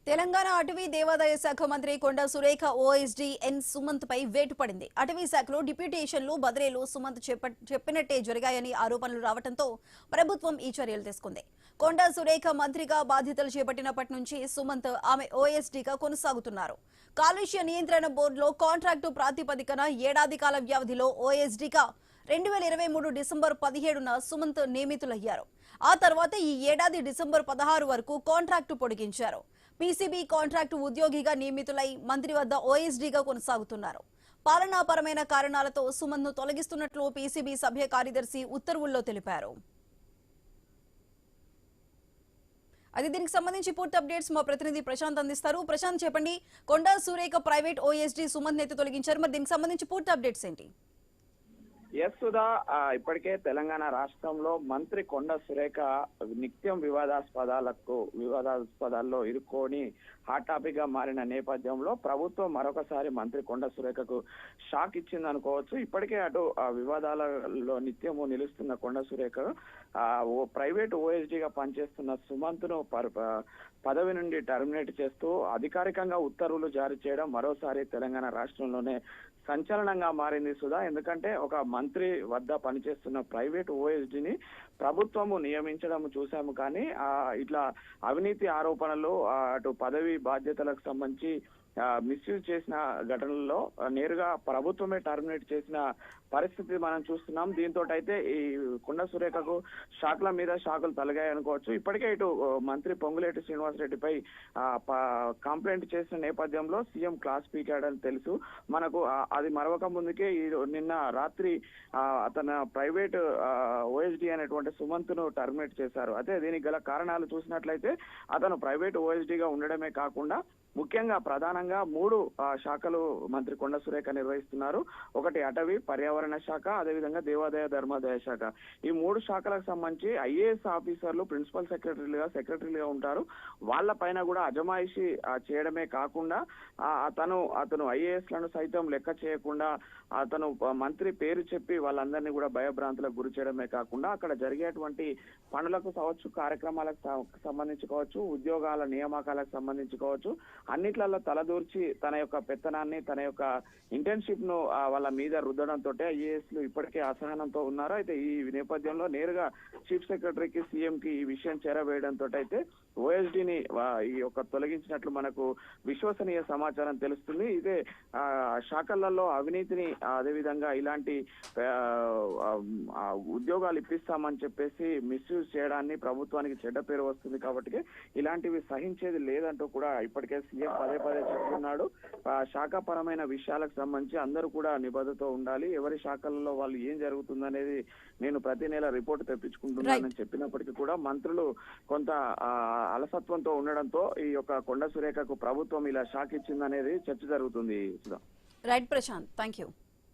తెలంగాణ అటవీ దేవాదాయ శాఖ మంత్రి కొండా సురేఖ ఓఎస్డీ ఎన్ సుమంత్ పై వేటు పడింది. అటవీ శాఖలో డిప్యూటేషన్లు బదిలీలు సుమంత్ చెప్పినట్టే జరిగాయని ఆరోపణలు రావడంతో ప్రభుత్వం ఈ చర్యలు తీసుకుంది. కొండా సురేఖ మంత్రిగా బాధ్యతలు చేపట్టినప్పటి నుంచి సుమంత్ ఆమె ఓఎస్డీగా కొనసాగుతున్నారు. కాలుష్య నియంత్రణ బోర్డులో కాంట్రాక్టు ప్రాతిపదికన ఏడాది కాల వ్యవధిలో ఓఎస్డీగా 2023 డిసెంబర్ 17న సుమంత్ నియమితులయ్యారు. ఆ తర్వాత ఈ ఏడాది డిసెంబర్ 16 వరకు కాంట్రాక్టు పొడిగించారు. పీసీబీ కాంట్రాక్టు ఉద్యోగిగా నియమితులై మంత్రి వద్ద ఓఎస్డీగా కొనసాగుతున్నారు. పాలనాపరమైన కారణాలతో సుమంత్ ను తొలగిస్తున్నట్లు పీసీబీ సభ్య కార్యదర్శి ఉత్తర్వుల్లో తెలిపారు. అది దీనికి సంబంధించి పూర్తి అప్డేట్స్ మా ప్రతినిధి ప్రశాంత్ అందిస్తారు. ప్రశాంత్ చెప్పండి, కొండా సురేఖ ప్రైవేట్ ఓఎస్డీ సుమంత్ అయితే తొలగించారు, మరి దీనికి సంబంధించి పూర్తి అప్డేట్స్ ఏంటి? ఎస్ సుధా, ఇప్పటికే తెలంగాణ రాష్ట్రంలో మంత్రి కొండా సురేఖ నిత్యం వివాదాస్పదాల్లో ఇరుక్కొని హాట్ టాపిక్ గా మారిన నేపథ్యంలో ప్రభుత్వం మరొకసారి మంత్రి కొండా సురేఖకు షాక్ ఇచ్చింది అనుకోవచ్చు. ఇప్పటికే అటు వివాదాలలో నిత్యము నిలుస్తున్న కొండా సురేఖ ప్రైవేట్ ఓఎస్డీగా పనిచేస్తున్న సుమంత్ ను పదవి నుండి టర్మినేట్ చేస్తూ అధికారికంగా ఉత్తర్వులు జారీ చేయడం మరోసారి తెలంగాణ రాష్ట్రంలోనే సంచలనంగా మారింది సుధా. ఎందుకంటే ఒక మంత్రి వద్ద పనిచేస్తున్న ప్రైవేట్ ఓఎస్డీని ప్రభుత్వము నియమించడం చూసాము, కానీ ఇట్లా అవినీతి ఆరోపణలు అటు పదవి బాధ్యతలకు సంబంధించి మిస్యూజ్ చేసిన ఘటనల్లో నేరుగా ప్రభుత్వమే టర్మినేట్ చేసిన పరిస్థితి మనం చూస్తున్నాం. దీంతో అయితే ఈ కొండా సురేఖకు షాకుల మీద షాకులు తలగాయి అనుకోవచ్చు. ఇప్పటికే ఇటు మంత్రి పొంగులేటి శ్రీనివాసరెడ్డిపై కంప్లైంట్ చేసిన నేపథ్యంలో సీఎం క్లాస్ పీకాడని తెలుసు మనకు. అది మరొక ముందుకే నిన్న రాత్రి అతను ప్రైవేట్ ఓఎస్డీ అనేటువంటి సుమంత్ ను టర్మినేట్ చేశారు. అయితే దీనికి గల కారణాలు చూసినట్లయితే అతను ప్రైవేట్ ఓఎస్డీగా ఉండడమే కాకుండా ముఖ్యంగా ప్రధానంగా 3 శాఖలు మంత్రి కొండా సురేఖ నిర్వహిస్తున్నారు. ఒకటి అటవీ పర్యావరణ శాఖ, అదేవిధంగా దేవాదాయ ధర్మాదాయ శాఖ. ఈ 3 శాఖలకు సంబంధించి ఐఏఎస్ ఆఫీసర్లు ప్రిన్సిపల్ సెక్రటరీలుగా ఉంటారు. వాళ్ళ పైన కూడా అజమాయిషి చేయడమే కాకుండా అతను ఐఏఎస్ లను సైతం లెక్క చేయకుండా అతను మంత్రి పేరు చెప్పి వాళ్ళందరినీ కూడా భయభ్రాంతులకు గురి చేయడమే కాకుండా అక్కడ జరిగేటువంటి పనులకు కావచ్చు, కార్యక్రమాలకు సంబంధించి కావచ్చు, ఉద్యోగాల నియామకాలకు సంబంధించి కావచ్చు, అన్నిట్లలో తలదూర్చి తన యొక్క పెత్తనాన్ని, తన యొక్క ఇంటర్న్షిప్ ను వాళ్ళ మీద రుద్దడంతో ఐఏఎస్ లు ఇప్పటికే అసహనంతో ఉన్నారు. అయితే ఈ నేపథ్యంలో నేరుగా చీఫ్ సెక్రటరీకి, సీఎం కి ఈ విషయం చేరవేయడంతో అయితే ఓఎస్డీని ఈ యొక్క తొలగించినట్లు మనకు విశ్వసనీయ సమాచారం తెలుస్తుంది. ఇదే శాఖలలో అవినీతిని, అదేవిధంగా ఇలాంటి ఉద్యోగాలు ఇప్పిస్తామని చెప్పేసి మిస్యూజ్ చేయడాన్ని ప్రభుత్వానికి చెడ్డ పేరు వస్తుంది. కాబట్టి ఇలాంటివి సహించేది లేదంటూ కూడా ఇప్పటికే సీఎం పదే చెప్తున్నాడు. శాఖాపరమైన విషయాలకు సంబంధించి అందరూ కూడా నిబద్ధతో ఉండాలి. ఎవరి శాఖలలో వాళ్ళు ఏం జరుగుతుందనేది నేను ప్రతి నెల రిపోర్ట్ తెప్పించుకుంటున్నానని చెప్పినప్పటికీ కూడా మంత్రులు కొంత అలసత్వంతో ఉండడంతో ఈ యొక్క కొండా సురేఖకు ప్రభుత్వం ఇలా షాక్ ఇచ్చిందనేది చర్చ జరుగుతుంది. Right Prashant, thank you.